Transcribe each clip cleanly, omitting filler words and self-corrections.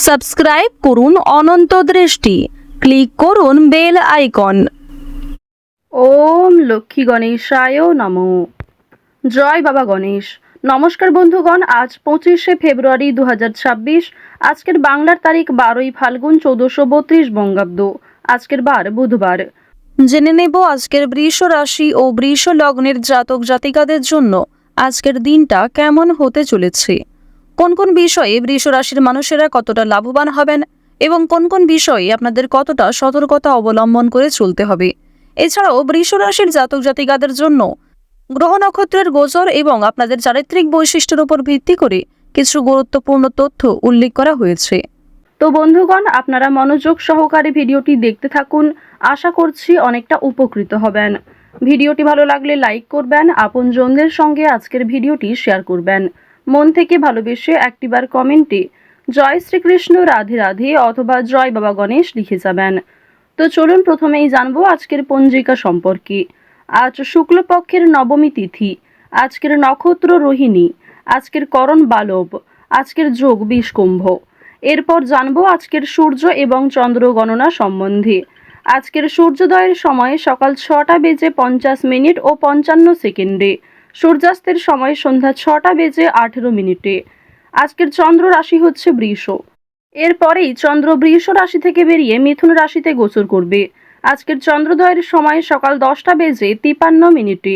Subscribe করুন অনন্ত দৃষ্টি, click করুন বেল আইকন। ওম লক্ষ্মী গণেশায় নমঃ। জয় বাবা গণেশ। নমস্কার বন্ধুগণ, আজ 25শে ফেব্রুয়ারি 2026। আজকের বাংলার তারিখ 12ই ফাল্গুন 1432 বঙ্গাব্দ। আজকের বার বুধবার। জেনে নেব আজকের বৃষ রাশি ও বৃষ লগ্নের জাতক জাতিকাদের জন্য আজকের দিনটা কেমন হতে চলেছে, কোন কোন বিষয়ে বৃষ রাশির মানুষেরা কতটা লাভবান হবেন এবং কোন কোন বিষয়ে আপনাদের কতটা সতর্কতা অবলম্বন করে চলতে হবে। এছাড়াও বৃষ রাশির জাতক জাতিকাদের জন্য গ্রহ নক্ষত্রের গোচর এবং আপনাদের চারিত্রিক বৈশিষ্ট্যের উপর ভিত্তি করে কিছু গুরুত্বপূর্ণ তথ্য উল্লেখ করা হয়েছে। তো বন্ধুগণ, আপনারা মনোযোগ সহকারে ভিডিওটি দেখতে থাকুন। আশা করছি অনেকটা উপকৃত হবেন। ভিডিওটি ভালো লাগলে লাইক করবেন, আপনজনদের সঙ্গে আজকের ভিডিওটি শেয়ার করবেন। মন থেকে ভালোবেসে একটিবার কমেন্টে জয় শ্রীকৃষ্ণ, রাধে রাধে অথবা জয় বাবা গণেশ লিখে যাবেন। তো চলুন প্রথমেই জানবো আজকের পঞ্জিকা সম্পর্কে। আজ শুক্লপক্ষের নবমী তিথি, আজকের নক্ষত্র রোহিণী, আজকের করণ বালব, আজকের যোগ বিষকুম্ভ। এরপর জানবো আজকের সূর্য এবং চন্দ্র গণনা সম্বন্ধে। আজকের সূর্যোদয়ের সময় সকাল 6টা বেজে 50 মিনিট ও 55 সেকেন্ডে, সূর্যাস্তের সময় সন্ধ্যা 6টা বেজে 18 মিনিটে। আজকের চন্দ্র রাশি হচ্ছে বৃষ। এরপরেই চন্দ্র বৃষ রাশি থেকে বেরিয়ে মিথুন রাশিতে গোচর করবে। আজকের চন্দ্রোদয়ের সময় সকাল 10টা বেজে 53 মিনিটে,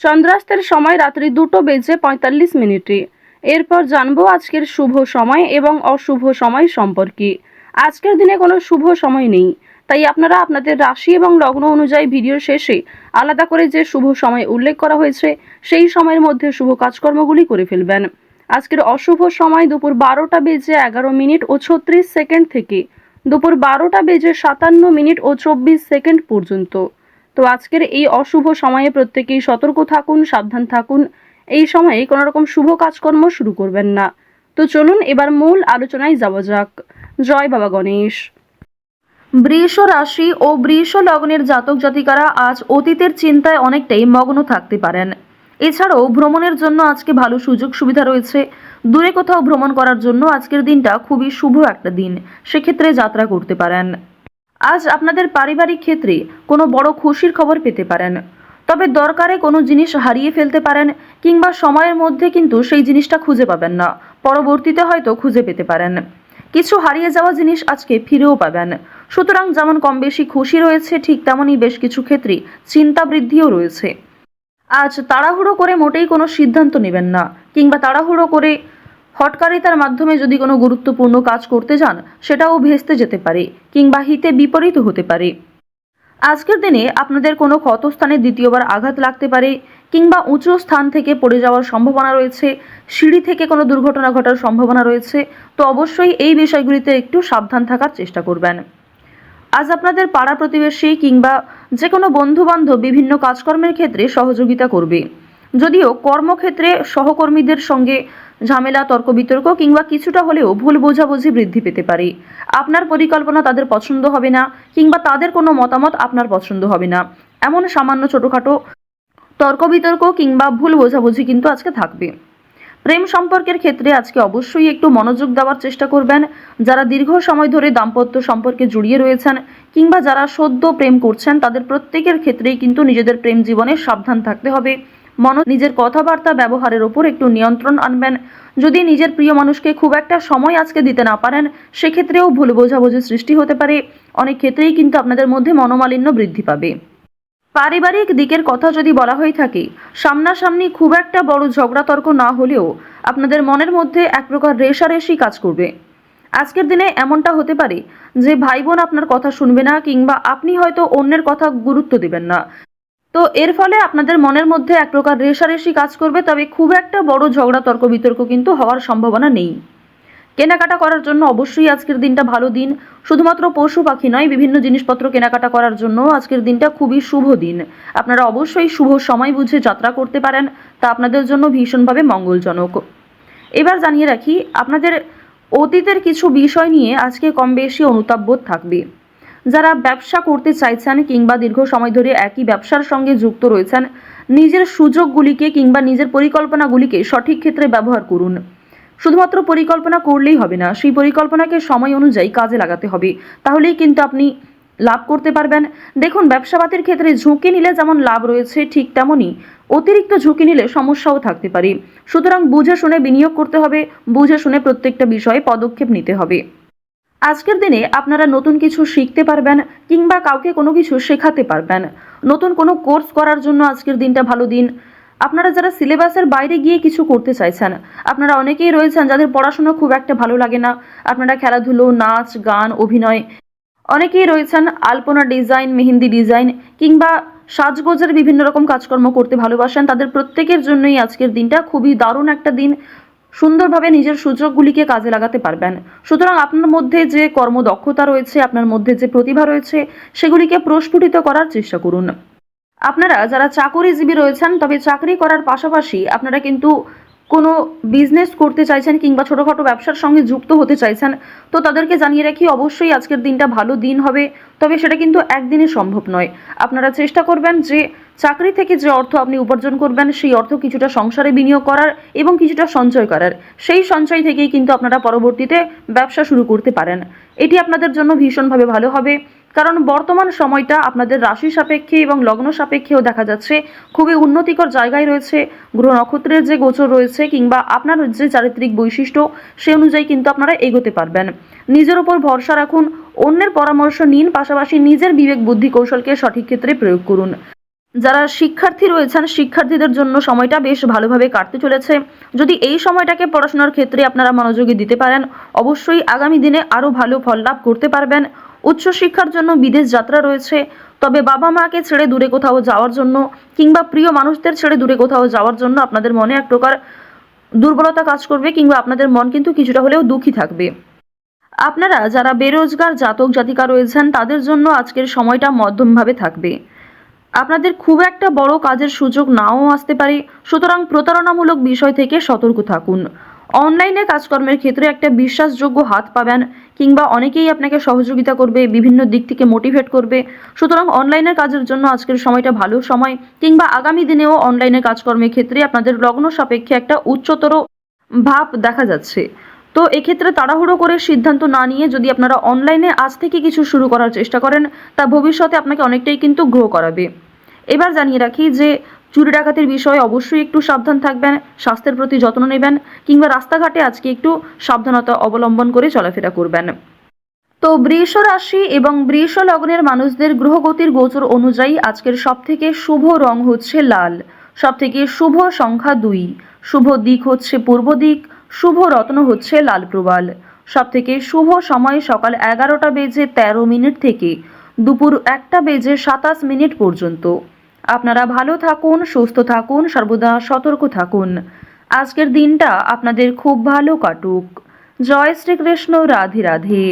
চন্দ্রাস্তের সময় রাত্রি 2টো বেজে 45 মিনিটে। এরপর জানবো আজকের শুভ সময় এবং অশুভ সময় সম্পর্কে। আজকের দিনে কোনো শুভ সময় নেই, তাই আপনারা আপনাদের রাশি এবং লগ্ন অনুযায়ী ভিডিওর শেষে আলাদা করে যে শুভ সময় উল্লেখ করা হয়েছে সেই সময়ের মধ্যে শুভ কাজকর্মগুলি করে ফেলবেন। আজকের অশুভ সময় দুপুর 12টা বেজে 11 মিনিট ও 36 সেকেন্ড থেকে দুপুর 12টা বেজে 57 মিনিট ও 24 সেকেন্ড পর্যন্ত। তো আজকের এই অশুভ সময়ে প্রত্যেকেই সতর্ক থাকুন, সাবধান থাকুন। এই সময়ে কোনো রকম শুভ কাজকর্ম শুরু করবেন না। তো চলুন এবার মূল আলোচনায় যাওয়া যাক। জয় বাবা গণেশ। বৃষ রাশি ও বৃষ লগ্নের জাতক জাতিকারা আজ অতীতের চিন্তায় অনেকটাই মগ্ন থাকতে পারেন। এছাড়াও ভ্রমণের জন্য আজকে ভালো সুযোগ সুবিধা রয়েছে। দূরে কোথাও ভ্রমণ করার জন্য আজকের দিনটা খুবই শুভ একটা দিন, সেক্ষেত্রে যাত্রা করতে পারেন। আজ আপনাদের পারিবারিক ক্ষেত্রে কোনো বড় খুশির খবর পেতে পারেন, তবে দরকারে কোনো জিনিস হারিয়ে ফেলতে পারেন কিংবা সময়ের মধ্যে কিন্তু সেই জিনিসটা খুঁজে পাবেন না, পরবর্তীতে হয়তো খুঁজে পেতে পারেন। কিছু হারিয়ে যাওয়া জিনিস আজকে ফিরেও পাবেন। সুতরাং যেমন কম বেশি খুশি রয়েছে, ঠিক তেমনই বেশ কিছু ক্ষেত্রে চিন্তা বৃদ্ধিও রয়েছে। আজ তাড়াহুড়ো করে মোটেই কোনো সিদ্ধান্ত নেবেন না, কিংবা তাড়াহুড়ো করে হঠকারিতার মাধ্যমে যদি কোনো গুরুত্বপূর্ণ কাজ করতে যান সেটাও ভেস্তে যেতে পারে কিংবা হিতে বিপরীত হতে পারে। আজকের দিনে আপনাদের কোনো ক্ষতস্থানে দ্বিতীয়বার আঘাত লাগতে পারে কিংবা উঁচু স্থান থেকে পড়ে যাওয়ার সম্ভাবনা রয়েছে, সিঁড়ি থেকে কোনো দুর্ঘটনা ঘটার সম্ভাবনা রয়েছে। তো অবশ্যই এই বিষয়গুলিতে একটু সাবধান থাকার চেষ্টা করবেন। আজ আপনাদের পাড়া প্রতিবেশী কিংবা যে কোনো বন্ধু বান্ধব বিভিন্ন কাজকর্মের ক্ষেত্রে সহযোগিতা করবে। যদিও কর্মক্ষেত্রে সহকর্মীদের সঙ্গে ঝামেলা, তর্ক বিতর্ক কিংবা কিছুটা হলেও ভুল বোঝাবুঝি বৃদ্ধি পেতে পারে। আপনার পরিকল্পনা তাদের পছন্দ হবে না কিংবা তাদের কোনো মতামত আপনার পছন্দ হবে না, এমন সামান্য ছোটোখাটো তর্ক বিতর্ক কিংবা ভুল বোঝাবুঝি কিন্তু আজকে থাকবে। প্রেম সম্পর্কের ক্ষেত্রে আজকে অবশ্যই একটু মনোযোগ দেওয়ার চেষ্টা করবেন। যারা দীর্ঘ সময় ধরে দাম্পত্য সম্পর্কে জড়িয়ে রয়েছেন কিংবা যারা সদ্য প্রেম করছেন তাদের প্রত্যেকের ক্ষেত্রেই কিন্তু নিজেদের প্রেম জীবনে সাবধান থাকতে হবে। নিজের কথাবার্তা ব্যবহারের ওপর একটু নিয়ন্ত্রণ আনবেন। যদি নিজের প্রিয় মানুষকে খুব একটা সময় আজকে দিতে না পারেন সেক্ষেত্রেও ভুল বোঝাবুঝির সৃষ্টি হতে পারে। অনেক ক্ষেত্রেই কিন্তু আপনাদের মধ্যে মনোমালিন্য বৃদ্ধি পাবে। পারিবারিক দিকের কথা যদি বলা হয়ে থাকে, সামনাসামনি খুব একটা বড় ঝগড়া তর্ক না হলেও আপনাদের মনের মধ্যে এক প্রকার রেষারেষি কাজ করবে। আজকের দিনে এমনটা হতে পারে যে ভাই বোন আপনার কথা শুনবে না কিংবা আপনি হয়তো অন্যের কথা গুরুত্ব দেবেন না। তো এর ফলে আপনাদের মনের মধ্যে এক প্রকার রেষারেষি কাজ করবে, তবে খুব একটা বড় ঝগড়া তর্ক বিতর্ক কিন্তু হওয়ার সম্ভাবনা নেই। কেনাকাটা করার জন্য অবশ্যই আজকের দিনটা ভালো দিন। শুধুমাত্র পশু পাখি নয়, বিভিন্ন জিনিসপত্র কেনাকাটা করার জন্য আজকের দিনটা খুবই শুভ দিন। আপনারা অবশ্যই শুভ সময় বুঝে যাত্রা করতে পারেন, তা আপনাদের জন্য ভীষণভাবে মঙ্গলজনক। এবার জানিয়ে রাখি, আপনাদের অতীতের কিছু বিষয় নিয়ে আজকে কম বেশি অনুতাপবোধ থাকবে। যারা ব্যবসা করতে চাইছেন কিংবা দীর্ঘ সময় ধরে একই ব্যবসার সঙ্গে যুক্ত রয়েছেন, নিজের সুযোগগুলিকে কিংবা নিজের পরিকল্পনাগুলিকে সঠিক ক্ষেত্রে ব্যবহার করুন। শুধুমাত্র পরিকল্পনা করলেই হবে না, সেই পরিকল্পনাকে সময় অনুযায়ী কাজে লাগাতে হবে, তাহলেই কিন্তু আপনি লাভ করতে পারবেন। দেখুন, ব্যবসাপাতির ক্ষেত্রে ঝুঁকি নিলে যেমন লাভ রয়েছে, ঠিক তেমনই অতিরিক্ত ঝুঁকি নিলে সমস্যাও থাকতে পারে। সুতরাং বুঝে শুনে বিনিয়োগ করতে হবে, বুঝে শুনে প্রত্যেকটা বিষয়ে পদক্ষেপ নিতে হবে। আজকের দিনে আপনারা নতুন কিছু শিখতে পারবেন কিংবা কাউকে কোনো কিছু শেখাতে পারবেন। নতুন কোনো কোর্স করার জন্য আজকের দিনটা ভালো দিন। আপনারা যারা সিলেবাসের বাইরে গিয়ে কিছু করতে চাইছেন, আপনারা অনেকেই রয়েছেন যাদের পড়াশোনা খুব একটা ভালো লাগে না, আপনারা খেলাধুলো, নাচ, গান, অভিনয়, অনেকেই রয়েছেন আলপনা ডিজাইন, মেহেন্দি ডিজাইন কিংবা সাজগোজের বিভিন্ন রকম কাজকর্ম করতে ভালোবাসেন, তাদের প্রত্যেকের জন্যই আজকের দিনটা খুবই দারুণ একটা দিন। সুন্দরভাবে নিজের সুযোগগুলিকে কাজে লাগাতে পারবেন। সুতরাং আপনার মধ্যে যে কর্মদক্ষতা রয়েছে, আপনার মধ্যে যে প্রতিভা রয়েছে, সেগুলিকে প্রস্ফুটিত করার চেষ্টা করুন। আপনারা যারা চাকরিজীবী রয়েছেন, তবে চাকরি করার পাশাপাশি আপনারা কিন্তু কোনো বিজনেস করতে চাইছেন কিংবা ছোটোখাটো ব্যবসার সঙ্গে যুক্ত হতে চাইছেন, তো তাদেরকে জানিয়ে রাখি অবশ্যই আজকের দিনটা ভালো দিন হবে, তবে সেটা কিন্তু একদিনে সম্ভব নয়। আপনারা চেষ্টা করবেন যে চাকরি থেকে যে অর্থ আপনি উপার্জন করবেন, সেই অর্থ কিছুটা সংসারে বিনিয়োগ করার এবং কিছুটা সঞ্চয় করার। সেই সঞ্চয় থেকেই কিন্তু আপনারা পরবর্তীতে ব্যবসা শুরু করতে পারেন। এটি আপনাদের জন্য ভীষণভাবে ভালো হবে, কারণ বর্তমান সময়টা আপনাদের রাশি সাপেক্ষে এবং লগ্ন সাপেক্ষেও দেখা যাচ্ছে খুবই উন্নতিকর জায়গায় রয়েছে। গ্রহ নক্ষত্রের যে গোচর রয়েছে কিংবা আপনার যে চারিত্রিক বৈশিষ্ট্য, সে অনুযায়ী কিন্তু আপনারা এগোতে পারবেন। নিজের উপর ভরসা রাখুন, অন্যের পরামর্শ নিন, পাশাপাশি নিজের বিবেক বুদ্ধি কৌশলকে সঠিক ক্ষেত্রে প্রয়োগ করুন। যারা শিক্ষার্থী রয়েছেন, শিক্ষার্থীদের জন্য সময়টা বেশ ভালোভাবে কাটতে চলেছে। যদি এই সময়টাকে পড়াশোনার ক্ষেত্রে আপনারা মনোযোগী দিতে পারেন, অবশ্যই আগামী দিনে আরও ভালো ফল লাভ করতে পারবেন। উচ্চশিক্ষার জন্য বিদেশ যাত্রা রয়েছে, তবে বাবা মাকে ছেড়ে দূরে কোথাও যাওয়ার জন্য কিংবা প্রিয় মানুষদের ছেড়ে দূরে কোথাও যাওয়ার জন্য আপনাদের মনে এক প্রকার দুর্বলতা কাজ করবে কিংবা আপনাদের মন কিন্তু কিছুটা হলেও দুঃখী থাকবে। আপনারা যারা বেরোজগার জাতক জাতিকা রয়েছেন, তাদের জন্য আজকের সময়টা মধ্যমভাবে থাকবে। আপনাদের খুব একটা বড় কাজের সুযোগ নাও আসতে পারে, সুতরাং প্রতারণামূলক বিষয় থেকে সতর্ক থাকুন। অনলাইনে কাজকর্মের ক্ষেত্রে একটা বিশ্বাসযোগ্য হাত পাবেন কিংবা অনেকেই আপনাকে সহযোগিতা করবে, বিভিন্ন দিক থেকে মোটিভেট করবে। সুতরাং অনলাইনের কাজের জন্য আজকের সময়টা ভালো সময়, কিংবা আগামী দিনেও অনলাইনে কাজকর্মের ক্ষেত্রে আপনাদের লগ্ন সাপেক্ষে একটা উচ্চতর ভাব দেখা যাচ্ছে। তো এক্ষেত্রে তাড়াহুড়ো করে সিদ্ধান্ত না নিয়ে যদি আপনারা অনলাইনে আজ থেকে কিছু শুরু করার চেষ্টা করেন, তা ভবিষ্যতে আপনাকে অনেকটাই কিন্তু গ্রো করাবে। এবার জানিয়ে রাখি যে চুরি ডাকাতির বিষয়ে অবশ্যই একটু সাবধান থাকবেন, স্বাস্থ্যের প্রতি যত্ন নেবেন কিংবা রাস্তাঘাটে আজকে একটু সাবধানতা অবলম্বন করে চলাফেরা করবেন। তো বৃষ রাশি এবং বৃষ লগ্নের মানুষদের গ্রহগতির গোচর অনুযায়ী আজকের সবথেকে শুভ রং হচ্ছে লাল, সবথেকে শুভ সংখ্যা 2, শুভ দিক হচ্ছে পূর্ব দিক, শুভ রত্ন হচ্ছে লাল প্রবাল। সবথেকে শুভ সময় সকাল 11:13 থেকে দুপুর 1:27 পর্যন্ত। আপনারা ভালো থাকুন, সুস্থ থাকুন, সর্বদা সতর্ক থাকুন। আজকের দিনটা আপনাদের খুব ভালো কাটুক। জয় শ্রীকৃষ্ণ, রাধে রাধে।